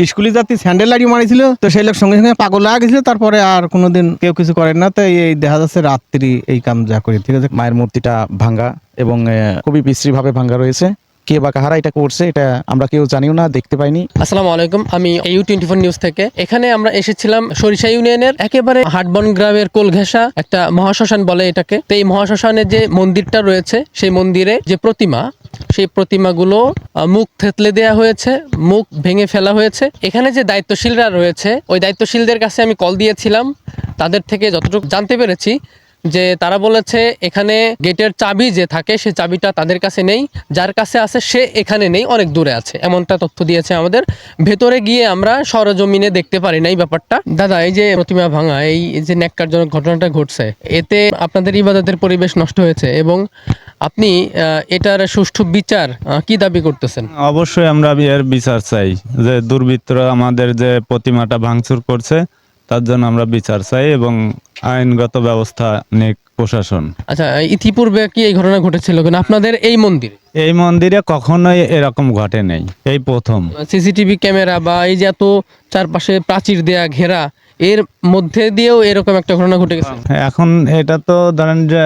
স্কুলে যাত্রী স্যান্ডেল লাগিয়ে মারিছিল, তো সেই লোক সঙ্গে সঙ্গে পাগল হয়ে গেছিল। তারপরে আর কোনোদিন কেউ কিছু করেন না। তো এই দেখা যাচ্ছে রাত্রি এই কাম যা করি, ঠিক আছে। মায়ের মূর্তিটা ভাঙ্গা এবং খুবই বিশ্রীভাবে ভাঙ্গা রয়েছে। কে বা কাহারা এটা করছে এটা আমরা কেউ জানিও না, দেখতে পাইনি। আসসালামু আলাইকুম, আমি EU24 নিউজ থেকে। এখানে আমরা এসেছিলাম সরিষা ইউনিয়নের একেবারে হাটবন গ্রামের কোল ঘেঁষা একটা মহাশ্মশান বলে এটাকে। তো এই মহাশ্মশানে যে মন্দিরটা রয়েছে, সেই মন্দিরে যে প্রতিমা, সেই প্রতিমাগুলো মুখ থেতলে দেওয়া হয়েছে, মুখ ভেঙে ফেলা হয়েছে। এখানে যে দায়িত্বশীলরা রয়েছে, ওই দায়িত্বশীলদের কাছে আমি কল দিয়েছিলাম। তাদের থেকে যতটুকু জানতে পেরেছি যে তারা বলেছে এখানে গেটের চাবি যে থাকে, সেই চাবিটা তাদের কাছে নেই, যার কাছে আছে সে এখানে নেই, অনেক দূরে আছে, এমনটা তথ্য দিয়েছে আমাদের। ভেতরে গিয়ে আমরা সরজমিনে দেখতে পারি না এই ব্যাপারটা। দাদা, এই যে প্রতিমা ভাঙা, এই যে ন্যাক্কারজনক ঘটনাটা ঘটছে, এতে আপনাদের ইবাদতের পরিবেশ নষ্ট হয়েছে এবং আপনি এটার সুষ্ঠু বিচার কি দাবি করতেছেন? অবশ্যই আমরা এর বিচার চাই, যে দুর্বৃত্তরা আমাদের যে প্রতিমাটা ভাঙচুর করছে তার জন্য আমরা বিচার চাই এবং আইনগত ব্যবস্থা নিক প্রশাসন। আচ্ছা, ইতিপূর্বে কি এই ঘটনা ঘটেছিল কিনা আপনাদের এই মন্দিরে? এই মন্দিরে কখনোই এরকম ঘটে নাই, এই প্রথম। সিসিটিভি ক্যামেরা বা এই যে এত চারপাশে প্রাচীর দেয়া ঘেরা, এর মধ্যে দিয়েও এরকম একটা ঘটনা ঘটে গেছে। এখন এটা তো ধরেন যে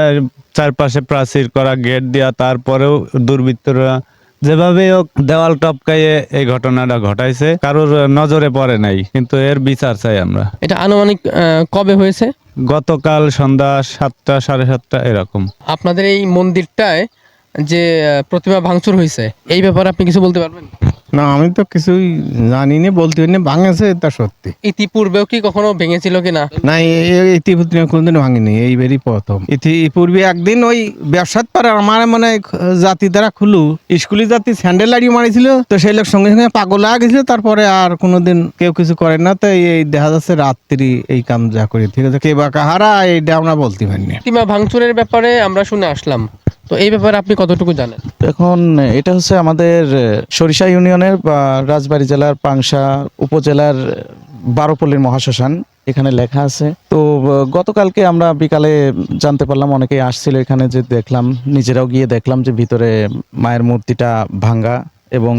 চারপাশে প্রাচীর করা, গেট দেওয়া, তারপরেও দুর্বৃত্তরা যেভাবে হোক দেওয়াল টপকাইয়ে এই ঘটনাটা ঘটাইছে, কারোর নজরে পড়ে নাই, কিন্তু এর বিচার চাই আমরা। এটা আনুমানিক কবে হয়েছে? গতকাল সন্ধ্যা 7টা 7:30 এরকম। আপনাদের এই মন্দিরটায় যে প্রতিমা ভাঙচুর হয়েছে, এই ব্যাপারে আপনি কিছু বলতে পারবেন? না, আমি তো কিছুই জানি না, বলতে পারি না। ভাঙেছে তা সত্যি। ইতিপূর্বেও কি কখনো ভেঙেছিল কিনা? না, ইতিপূর্বে কোনোদিন ভাঙিনি, এইবারই প্রথম। ইতিপূর্বে একদিন ওই ব্যবসাত পাড়া আমার মানে জাতি দ্বারা খুলু স্কুলে যাত্রী স্যান্ডেল লাগিয়ে মারিছিল, তো সেই লোক সঙ্গে সঙ্গে পাগল হয়ে গেছিল। তারপরে আর কোনোদিন কেউ কিছু করেন না। তো এই দেখা যাচ্ছে রাত্রি এই কাম যা করি, ঠিক আছে। কে বা কাহারা এইটা আমরা বলতে পারি না। প্রতিমা ভাঙচুরের ব্যাপারে আমরা শুনে আসলাম, তো এই ব্যাপারে আপনি কতটুকু জানেন? এখন এটা হচ্ছে আমাদের সরিষা ইউনিয়নের বা রাজবাড়ী জেলার পাংশা উপজেলার বারোপল্লীর মহাশ্মশান, এখানে লেখা আছে। তো গতকালকে আমরা বিকালে জানতে পারলাম, অনেকেই আসছিল এখানে, যে দেখলাম, নিজেরাও গিয়ে দেখলাম যে ভিতরে মায়ের মূর্তিটা ভাঙ্গা এবং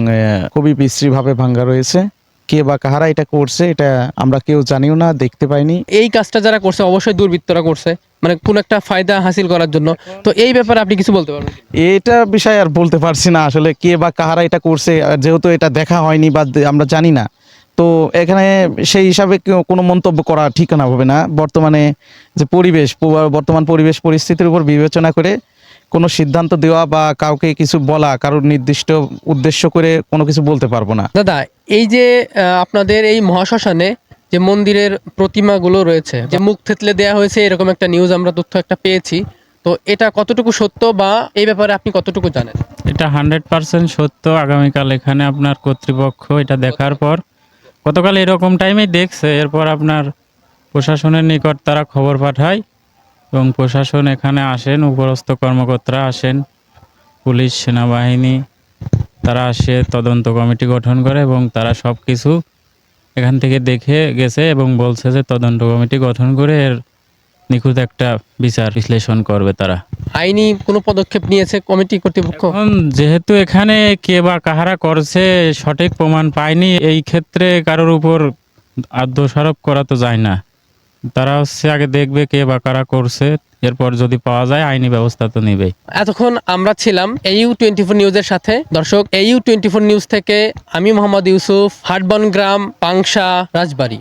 খুবই বিশ্রীভাবে ভাঙ্গা রয়েছে। কে বা কাহারা এটা করছে এটা আমরা কেউ জানিও না, দেখতে পাইনি। এই কাজটা যারা করছে অবশ্যই দুর্বৃত্তরা করছে, মানে কোন একটা ফায়দা হাসিল করার জন্য। তো এই ব্যাপারে আপনি কিছু বলতে পারবেন? এটা বিষয় আর বলতে পারছি না আসলে, কে বা কাহারা এটা করছে, আর যেহেতু এটা দেখা হয়নি বা আমরা জানি না, তো এখানে সেই হিসাবে কোনো মন্তব্য করা ঠিক না হবে না। বর্তমানে যে বর্তমান পরিবেশ পরিস্থিতির উপর বিবেচনা করে কোনো সিদ্ধান্ত দেওয়া বা কাউকে কিছু বলা, কারোর নির্দিষ্ট উদ্দেশ্য করে কোনো কিছু বলতে পারবো না। দাদা, এই যে আপনাদের এই মহাশ্মশানে যে মন্দিরের প্রতিমাগুলো রয়েছে, যে মুখ থেতলে দেয়া হয়েছে, এরকম একটা নিউজ আমরা তথ্য একটা পেয়েছি, তো এটা কতটুকু সত্য বা এই ব্যাপারে আপনি কতটুকু জানেন? এটা 100% সত্য। আগামীকাল এখানে আপনার কর্তৃপক্ষ এটা দেখার পর, গতকাল এরকম টাইমেই দেখছে, এরপর আপনার প্রশাসনের নিকট তারা খবর পাঠায় এবং প্রশাসন এখানে আসেন, উপরস্থ কর্মকর্তারা আসেন, পুলিশ, সেনাবাহিনী, তারা আসে, তদন্ত কমিটি গঠন করে এবং তারা সব কিছু এখান থেকে দেখে গেছে এবং বলছে যে তদন্ত কমিটি গঠন করে এর নিখুঁত একটা বিচার বিশ্লেষণ করবে তারা। আইনি কোনো পদক্ষেপ নিয়েছে কমিটি কর্তৃপক্ষ? এখন যেহেতু এখানে কে বা কাহারা করছে সঠিক প্রমাণ পায়নি, এই ক্ষেত্রে কারোর উপর দোষারোপ করা তো যায় না। তারা আগে দেখবে কে বা কারা করছে, এরপর যদি পাওয়া যায় আইনি ব্যবস্থা তো নেবেই। এতক্ষণ আমরা ছিলাম EU24 নিউজের সাথে। দর্শক, EU24 নিউজ থেকে আমি মোহাম্মদ ইউসুফ, হাটবন গ্রাম, পাংশা, রাজবাড়ী।